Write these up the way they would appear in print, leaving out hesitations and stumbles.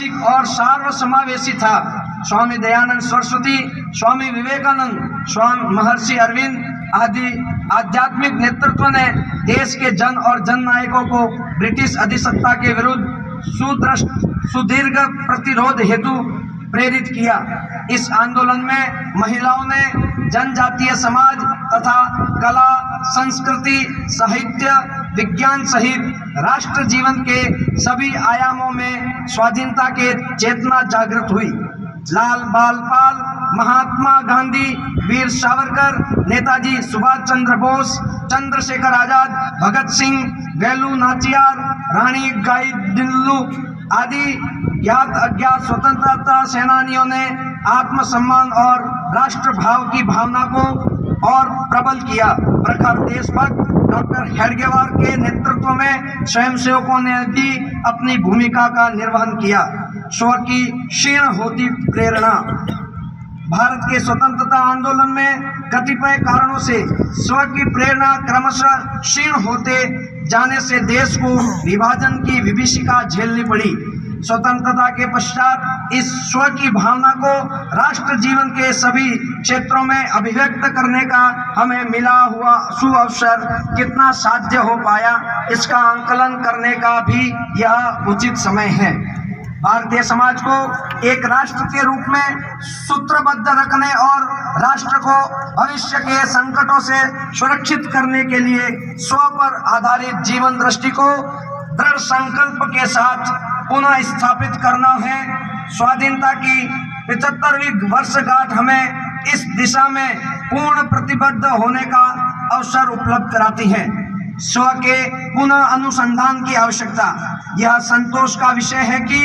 और सर्वसमावेशी था। स्वामी दयानंद सरस्वती, स्वामी विवेकानंद, स्वामी महर्षि अरविंद आदि आध्यात्मिक नेतृत्व ने देश के जन और जननायकों को ब्रिटिश अधिसत्ता के विरुद्ध सुदीर्घ प्रतिरोध हेतु प्रेरित किया। इस आंदोलन में महिलाओं ने जनजातीय समाज तथा कला, संस्कृति, साहित्य, विज्ञान सहित राष्ट्र जीवन के सभी आयामों में स्वाधीनता के चेतना जागृत हुई। लाल बालपाल, महात्मा गांधी, वीर सावरकर, नेताजी सुभाष चंद्र बोस, चंद्रशेखर आजाद, भगत सिंह, वेलू नाचियार, रानी गाइदिन्लू आदि ज्ञात अज्ञात स्वतंत्रता सेनानियों ने आत्मसम्मान और राष्ट्र भाव की भावना को और प्रबल किया। प्रखर देशभक्त डॉक्टर हेडगेवार के नेतृत्व में स्वयंसेवकों ने भी अपनी भूमिका का निर्वहन किया। स्व की क्षीण होती प्रेरणा। भारत के स्वतंत्रता आंदोलन में कतिपय कारणों से स्व की प्रेरणा क्रमशः क्षीण होते जाने से देश को विभाजन की विभीषिका झेलनी पड़ी। स्वतंत्रता के पश्चात इस स्व की भावना को राष्ट्र जीवन के सभी क्षेत्रों में अभिव्यक्त करने का हमें मिला हुआ सुअवसर कितना साध्य हो पाया, इसका आंकलन करने का भी यह उचित समय है। भारतीय समाज को एक राष्ट्र के रूप में सूत्रबद्ध रखने और राष्ट्र को भविष्य के संकटों से सुरक्षित करने के लिए स्व पर आधारित जीवन दृष्टि को दृढ़ संकल्प के साथ पुनः स्थापित करना है। स्वाधीनता की 75वीं वर्षगांठ हमें इस दिशा में पूर्ण प्रतिबद्ध होने का अवसर उपलब्ध कराती है। स्व के पुनः अनुसंधान की आवश्यकता। यह संतोष का विषय है कि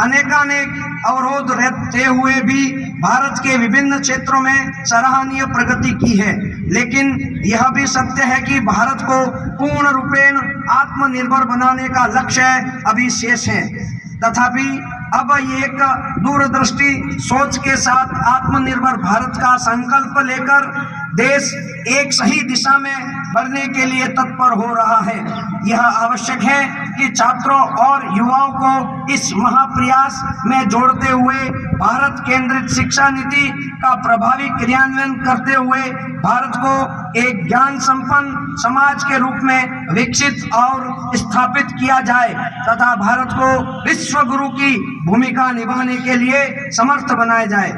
अनेकानेक अवरोध रहते हुए भी भारत के विभिन्न क्षेत्रों में सराहनीय प्रगति की है, लेकिन यह भी सत्य है कि भारत को पूर्ण रूपेण आत्मनिर्भर बनाने का लक्ष्य अभी शेष है। तथापि अब एक दूरदृष्टि सोच के साथ आत्मनिर्भर भारत का संकल्प लेकर देश एक सही दिशा में बढ़ने के लिए तत्पर हो रहा है। यह आवश्यक है कि छात्रों और युवाओं को इस महाप्रयास में जोड़ते हुए भारत केंद्रित शिक्षा नीति का प्रभावी क्रियान्वयन करते हुए भारत को एक ज्ञान संपन्न समाज के रूप में विकसित और स्थापित किया जाए तथा भारत को विश्व गुरु की भूमिका निभाने के लिए समर्थ बनाया जाए।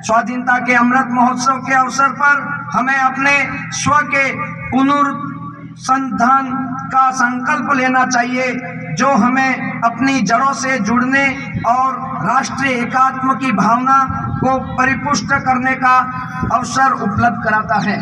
स्वाधीनता के अमृत महोत्सव के अवसर पर हमें अपने स्व के पुनरुत्थान का संकल्प लेना चाहिए, जो हमें अपनी जड़ों से जुड़ने और राष्ट्रीय एकात्म की भावना को परिपुष्ट करने का अवसर उपलब्ध कराता है।